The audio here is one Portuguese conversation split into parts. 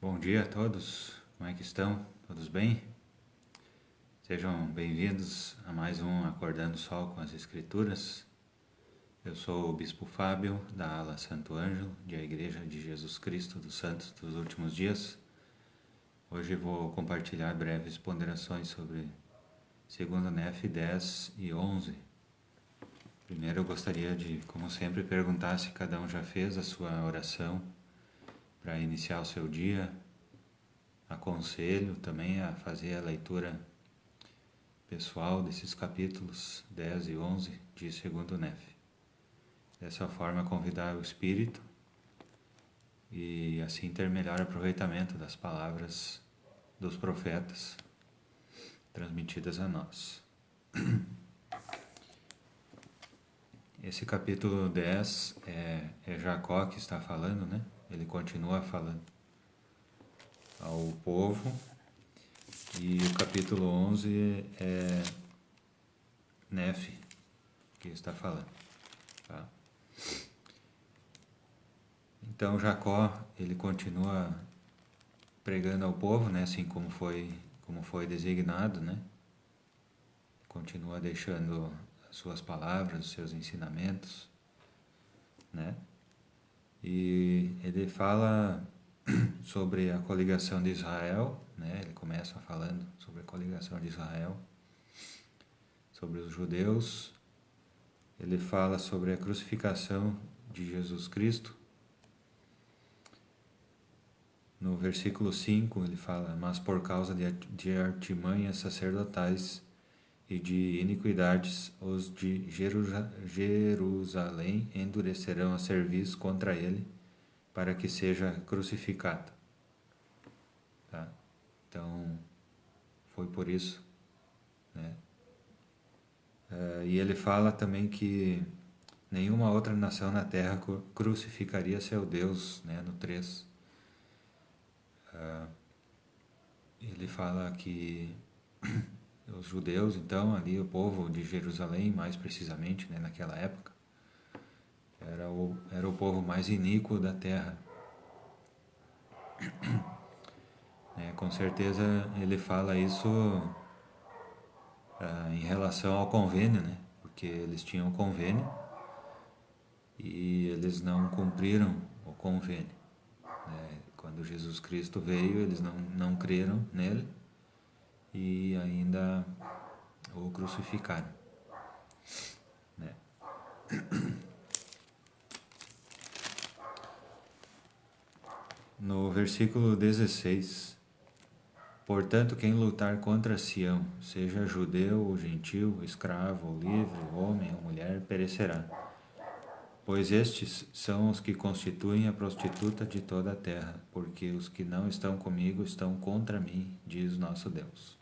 Bom dia a todos, como é que estão? Todos bem? Sejam bem-vindos a mais um Acordando o Sol com as Escrituras. Eu sou o Bispo Fábio, da ala Santo Ângelo, da Igreja de Jesus Cristo dos Santos dos Últimos Dias. Hoje vou compartilhar breves ponderações sobre 2 Nef 10 e 11. Primeiro eu gostaria de, como sempre, perguntar se cada um já fez a sua oração para iniciar o seu dia. Aconselho também a fazer a leitura pessoal desses capítulos 10 e 11 de 2 Nef. Dessa forma, convidar o Espírito e assim ter melhor aproveitamento das palavras dos profetas transmitidas a nós. Esse capítulo 10 é Jacó que está falando, né? Ele continua falando ao povo. E o capítulo 11 é Nef que está falando. Tá? Então Jacó, ele continua pregando ao povo, né? Assim como foi designado, né? Continua deixando as suas palavras, os seus ensinamentos, né? E ele fala sobre a coligação de Israel, né? Ele começa falando sobre a coligação de Israel, sobre os judeus. Ele fala sobre a crucificação de Jesus Cristo. No versículo 5 ele fala: mas por causa de artimanhas sacerdotais e de iniquidades, os de Jerusalém endurecerão a cerviz contra ele, para que seja crucificado. Tá? Então, foi por isso, né? E ele fala também que nenhuma outra nação na terra crucificaria seu Deus, né? No 3. Ele fala que os judeus, então, ali o povo de Jerusalém, mais precisamente, né, naquela época, era o povo mais iníquo da terra. Com certeza ele fala isso em relação ao convênio, né? Porque eles tinham um convênio e eles não cumpriram o convênio. Quando Jesus Cristo veio, eles não creram nele e ainda o crucificaram. Né? No versículo 16: portanto, quem lutar contra Sião, seja judeu ou gentil, escravo ou livre, homem ou mulher, perecerá. Pois estes são os que constituem a prostituta de toda a terra, porque os que não estão comigo estão contra mim, diz nosso Deus.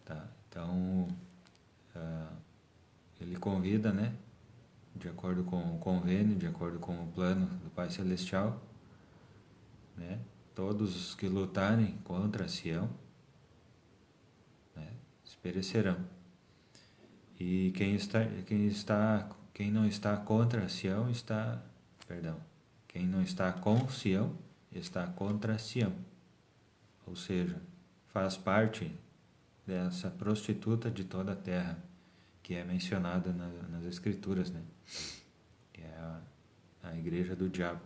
Tá? Então, ele convida, né, de acordo com o convênio, de acordo com o plano do Pai Celestial, né, todos os que lutarem contra Sião, né, perecerão. E quem não está contra Sião quem não está com Sião está contra Sião. Ou seja, faz parte dessa prostituta de toda a terra que é mencionada nas Escrituras, né? Que é a igreja do diabo.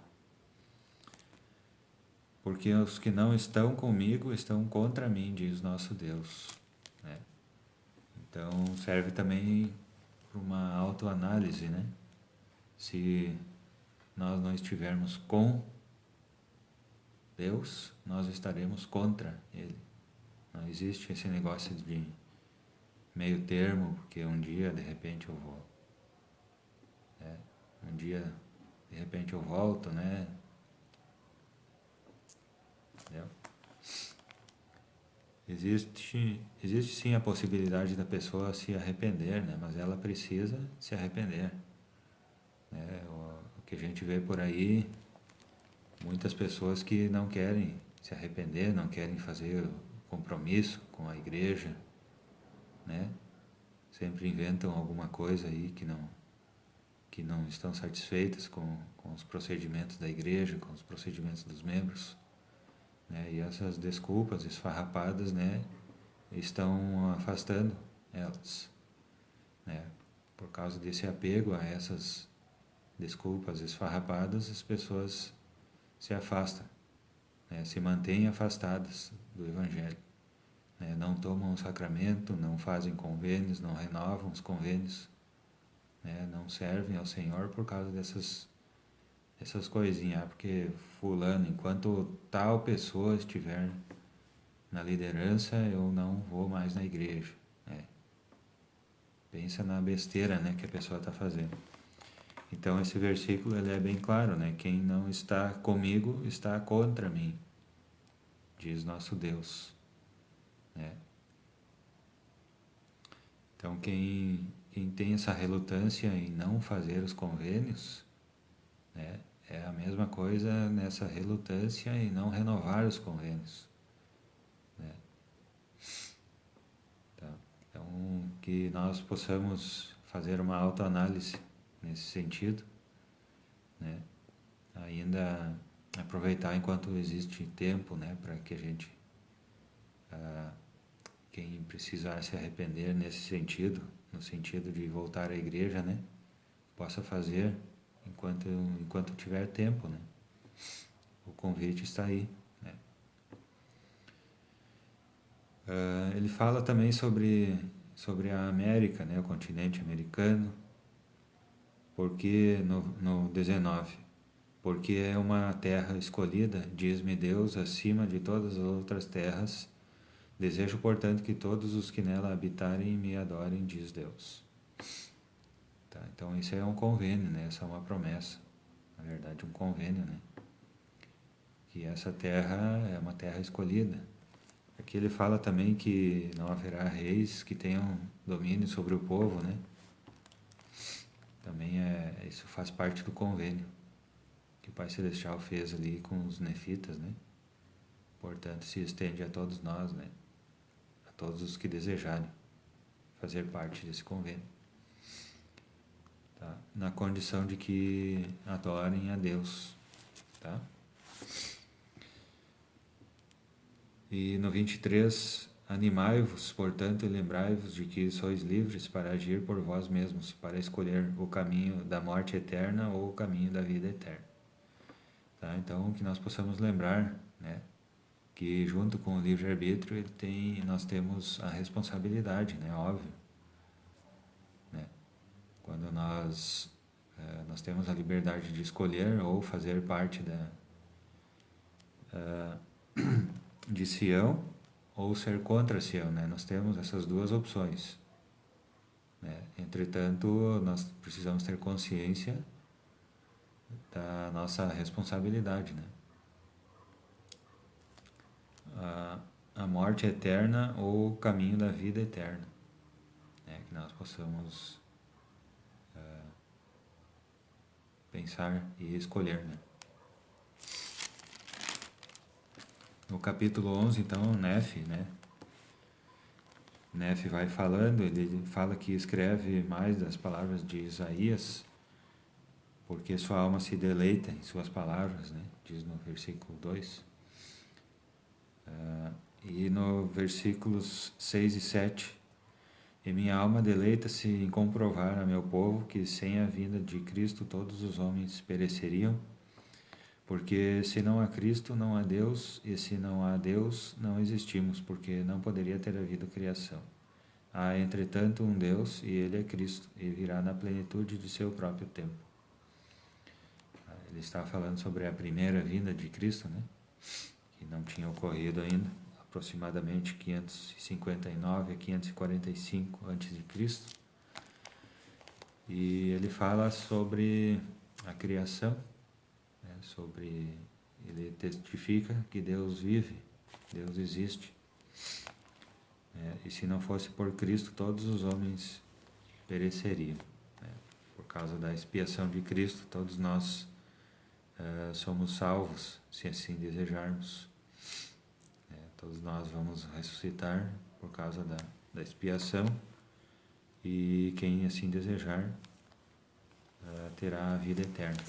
Porque os que não estão comigo estão contra mim, diz nosso Deus. Né? Então serve também para uma autoanálise, né? Se nós não estivermos com Deus, nós estaremos contra Ele. Não existe esse negócio de meio termo, porque um dia de repente eu vou. Um dia de repente eu volto, né? Entendeu? Existe sim a possibilidade da pessoa se arrepender, né? Mas ela precisa se arrepender. Né? O que a gente vê por aí, muitas pessoas que não querem se arrepender, não querem fazer compromisso com a igreja, né? Sempre inventam alguma coisa aí que que não estão satisfeitas com os procedimentos da igreja, com os procedimentos dos membros, né? E essas desculpas esfarrapadas, né, estão afastando elas, né? Por causa desse apego a essas desculpas esfarrapadas, as pessoas se afastam, né? Se mantêm afastadas do Evangelho, né? Não tomam o sacramento, não fazem convênios, não renovam os convênios, né? Não servem ao Senhor por causa essas coisinhas, porque fulano, enquanto tal pessoa estiver na liderança, eu não vou mais na igreja, né? Pensa na besteira, né, que a pessoa está fazendo. Então esse versículo ele é bem claro, né? Quem não está comigo está contra mim, diz nosso Deus, né? Então quem tem essa relutância em não fazer os convênios, né, é a mesma coisa nessa relutância em não renovar os convênios, né? Tá? Então que nós possamos fazer uma autoanálise nesse sentido, né? Ainda aproveitar enquanto existe tempo, né, para que a gente, quem precisar se arrepender nesse sentido, no sentido de voltar à igreja, né, possa fazer enquanto tiver tempo, né? O convite está aí, né? Ele fala também sobre a América, né, o continente americano, porque no 19, porque é uma terra escolhida, diz-me Deus, acima de todas as outras terras. Desejo, portanto, que todos os que nela habitarem me adorem, diz Deus. Tá? Então isso é um convênio, né? Essa é uma promessa, na verdade um convênio, né? Que essa terra é uma terra escolhida. Aqui ele fala também que não haverá reis que tenham domínio sobre o povo, né? Também isso faz parte do convênio que o Pai Celestial fez ali com os nefitas, né? Portanto, se estende a todos nós, né? A todos os que desejarem fazer parte desse convênio, tá? Na condição de que adorem a Deus, tá? E no 23, animai-vos, portanto, e lembrai-vos de que sois livres para agir por vós mesmos, para escolher o caminho da morte eterna ou o caminho da vida eterna. Tá? Então, que nós possamos lembrar, né, que junto com o livre-arbítrio nós temos a responsabilidade, né, óbvio, né? Quando nós temos a liberdade de escolher ou fazer parte de Sião ou ser contra Sião, né? Nós temos essas duas opções, né? Entretanto, nós precisamos ter consciência da nossa responsabilidade, né? A morte eterna ou o caminho da vida eterna, né? Que nós possamos pensar e escolher, né? No capítulo 11, então, Nefe, né? Nefe vai falando, ele fala que escreve mais das palavras de Isaías, porque sua alma se deleita em suas palavras, né? Diz no versículo 2. E no versículos 6 e 7, e minha alma deleita-se em comprovar a meu povo que sem a vinda de Cristo todos os homens pereceriam, porque se não há Cristo, não há Deus, e se não há Deus, não existimos, porque não poderia ter havido criação. Há, entretanto, um Deus, e Ele é Cristo, e virá na plenitude de seu próprio tempo. Ele está falando sobre a primeira vinda de Cristo, né? Que não tinha ocorrido ainda, aproximadamente 559 a 545 a.C. E ele fala sobre a criação, né? Ele testifica que Deus vive, Deus existe. E se não fosse por Cristo, todos os homens pereceriam, né? Por causa da expiação de Cristo, todos nós somos salvos, se assim desejarmos. Todos nós vamos ressuscitar por causa da expiação, e quem assim desejar terá a vida eterna.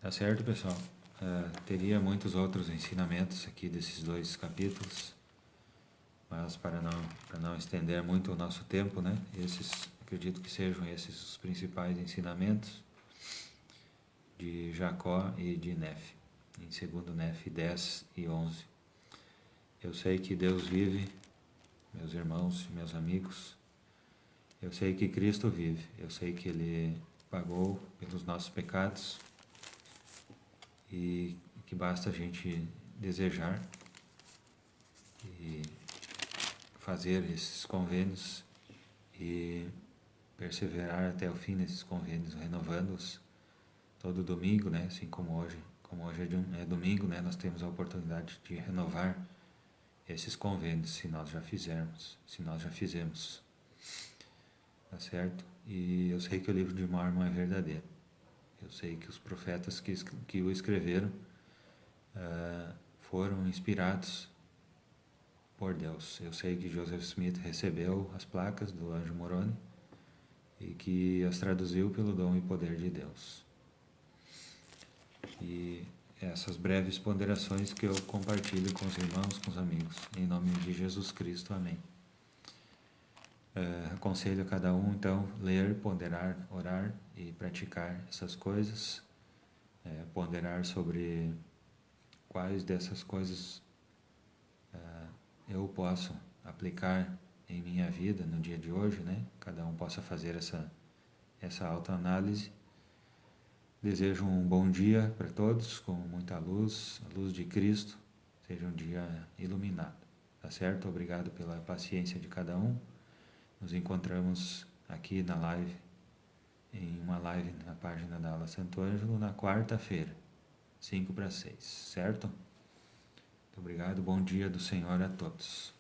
Tá certo, pessoal? Teria muitos outros ensinamentos aqui desses 2 capítulos, mas para não estender muito o nosso tempo, né? Acredito que sejam esses os principais ensinamentos de Jacó e de Nefe, em 2 Nefe 10 e 11. Eu sei que Deus vive, meus irmãos e meus amigos. Eu sei que Cristo vive. Eu sei que Ele pagou pelos nossos pecados e que basta a gente desejar e fazer esses convênios e perseverar até o fim nesses convênios, renovando-os todo domingo, né? Assim como hoje é domingo, né? Nós temos a oportunidade de renovar esses convênios, se nós já fizemos, tá certo? E eu sei que o livro de Mórmon é verdadeiro. Eu sei que os profetas que o escreveram foram inspirados por Deus. Eu sei que Joseph Smith recebeu as placas do anjo Moroni e que as traduziu pelo dom e poder de Deus. E essas breves ponderações que eu compartilho com os irmãos, com os amigos, em nome de Jesus Cristo. Amém. Aconselho a cada um, então, ler, ponderar, orar e praticar essas coisas, ponderar sobre quais dessas coisas eu posso aplicar em minha vida no dia de hoje, né? Cada um possa fazer essa autoanálise. Desejo um bom dia para todos, com muita luz, a luz de Cristo, seja um dia iluminado, tá certo? Obrigado pela paciência de cada um. Nos encontramos aqui na live, em uma live na página da Ala Santo Ângelo, na quarta-feira, 5 para 6, certo? Muito obrigado, bom dia do Senhor a todos.